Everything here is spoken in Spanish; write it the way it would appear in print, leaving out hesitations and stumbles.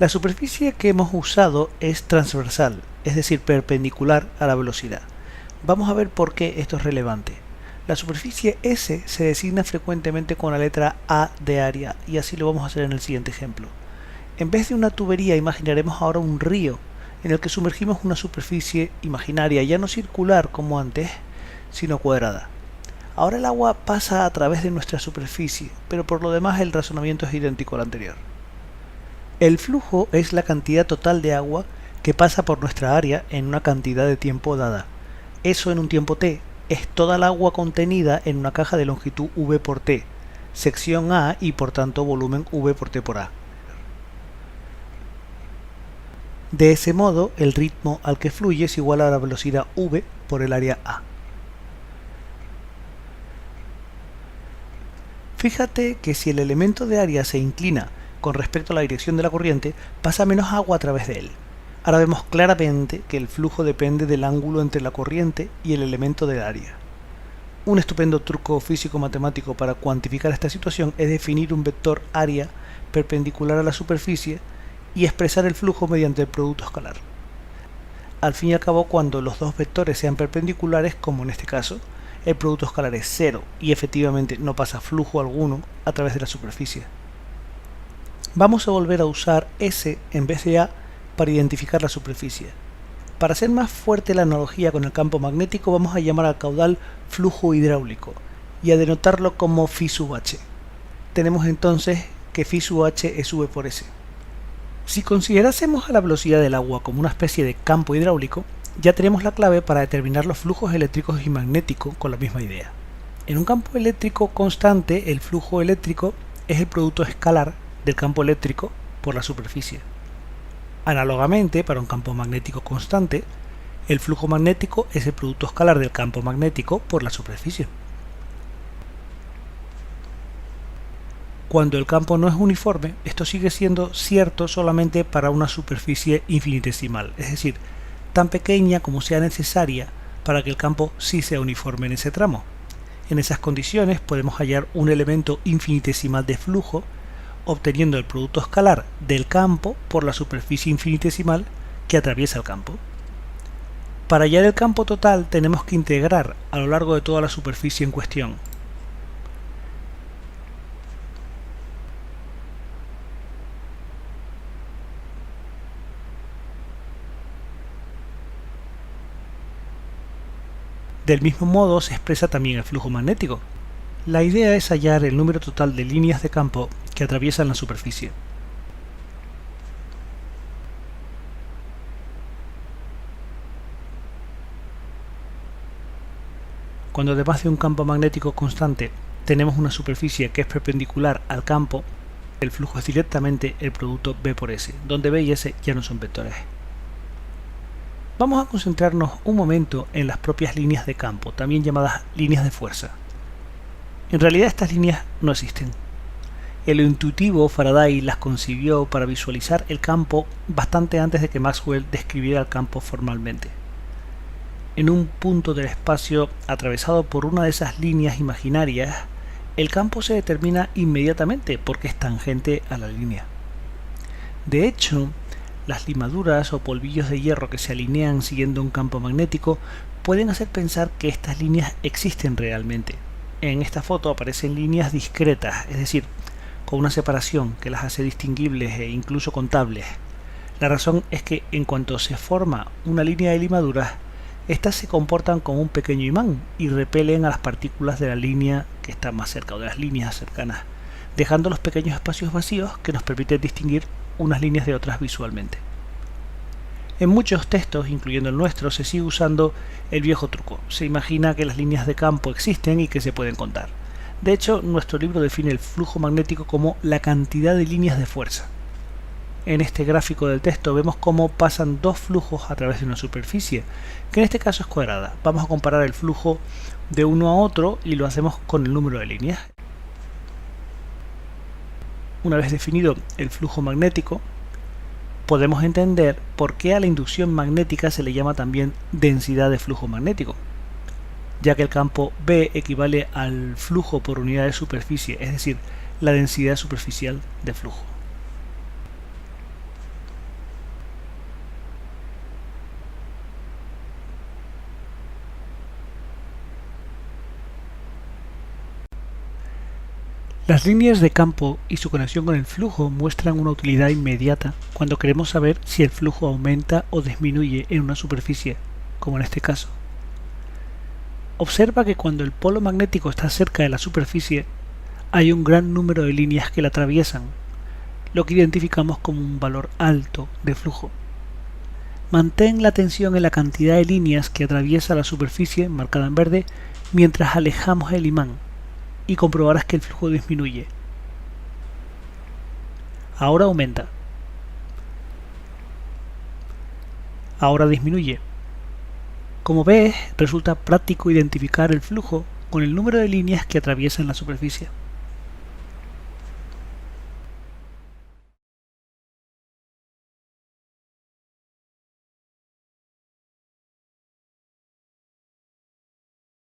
La superficie que hemos usado es transversal, es decir, perpendicular a la velocidad. Vamos a ver por qué esto es relevante. La superficie S se designa frecuentemente con la letra A de área, y así lo vamos a hacer en el siguiente ejemplo. En vez de una tubería, imaginaremos ahora un río, en el que sumergimos una superficie imaginaria, ya no circular como antes, sino cuadrada. Ahora el agua pasa a través de nuestra superficie, pero por lo demás el razonamiento es idéntico al anterior. El flujo es la cantidad total de agua que pasa por nuestra área en una cantidad de tiempo dada. Eso en un tiempo t es toda el agua contenida en una caja de longitud v por t, sección A y por tanto volumen v por t por A. De ese modo, el ritmo al que fluye es igual a la velocidad v por el área A. Fíjate que si el elemento de área se inclina con respecto a la dirección de la corriente, pasa menos agua a través de él. Ahora vemos claramente que el flujo depende del ángulo entre la corriente y el elemento de área. Un estupendo truco físico-matemático para cuantificar esta situación es definir un vector área perpendicular a la superficie y expresar el flujo mediante el producto escalar. Al fin y al cabo, cuando los dos vectores sean perpendiculares, como en este caso, el producto escalar es 0 y efectivamente no pasa flujo alguno a través de la superficie. Vamos a volver a usar S en vez de A para identificar la superficie. Para hacer más fuerte la analogía con el campo magnético, vamos a llamar al caudal flujo hidráulico y a denotarlo como phi sub h. Tenemos entonces que phi sub h es v por s. Si considerásemos a la velocidad del agua como una especie de campo hidráulico, ya tenemos la clave para determinar los flujos eléctricos y magnéticos con la misma idea. En un campo eléctrico constante, el flujo eléctrico es el producto escalar del campo eléctrico por la superficie. Análogamente, para un campo magnético constante, el flujo magnético es el producto escalar del campo magnético por la superficie. Cuando el campo no es uniforme, esto sigue siendo cierto solamente para una superficie infinitesimal, es decir, tan pequeña como sea necesaria para que el campo sí sea uniforme en ese tramo. En esas condiciones podemos hallar un elemento infinitesimal de flujo obteniendo el producto escalar del campo por la superficie infinitesimal que atraviesa el campo. Para hallar el campo total tenemos que integrar a lo largo de toda la superficie en cuestión. Del mismo modo se expresa también el flujo magnético. La idea es hallar el número total de líneas de campo que atraviesan la superficie. Cuando además de un campo magnético constante tenemos una superficie que es perpendicular al campo, el flujo es directamente el producto v por s, donde v y s ya no son vectores. Vamos a concentrarnos un momento en las propias líneas de campo, también llamadas líneas de fuerza. En realidad estas líneas no existen. El intuitivo Faraday las concibió para visualizar el campo bastante antes de que Maxwell describiera el campo formalmente. En un punto del espacio atravesado por una de esas líneas imaginarias, el campo se determina inmediatamente porque es tangente a la línea. De hecho, las limaduras o polvillos de hierro que se alinean siguiendo un campo magnético pueden hacer pensar que estas líneas existen realmente. En esta foto aparecen líneas discretas, es decir, con una separación que las hace distinguibles e incluso contables. La razón es que en cuanto se forma una línea de limaduras, estas se comportan como un pequeño imán y repelen a las partículas de la línea que está más cerca o de las líneas cercanas, dejando los pequeños espacios vacíos que nos permiten distinguir unas líneas de otras visualmente. En muchos textos, incluyendo el nuestro, se sigue usando el viejo truco. Se imagina que las líneas de campo existen y que se pueden contar. De hecho, nuestro libro define el flujo magnético como la cantidad de líneas de fuerza. En este gráfico del texto vemos cómo pasan dos flujos a través de una superficie, que en este caso es cuadrada. Vamos a comparar el flujo de uno a otro y lo hacemos con el número de líneas. Una vez definido el flujo magnético, podemos entender por qué a la inducción magnética se le llama también densidad de flujo magnético, ya que el campo B equivale al flujo por unidad de superficie, es decir, la densidad superficial de flujo. Las líneas de campo y su conexión con el flujo muestran una utilidad inmediata cuando queremos saber si el flujo aumenta o disminuye en una superficie, como en este caso. Observa que cuando el polo magnético está cerca de la superficie, hay un gran número de líneas que la atraviesan, lo que identificamos como un valor alto de flujo. Mantén la atención en la cantidad de líneas que atraviesa la superficie, marcada en verde, mientras alejamos el imán, y comprobarás que el flujo disminuye. Ahora aumenta. Ahora disminuye. Como ves, resulta práctico identificar el flujo con el número de líneas que atraviesan la superficie.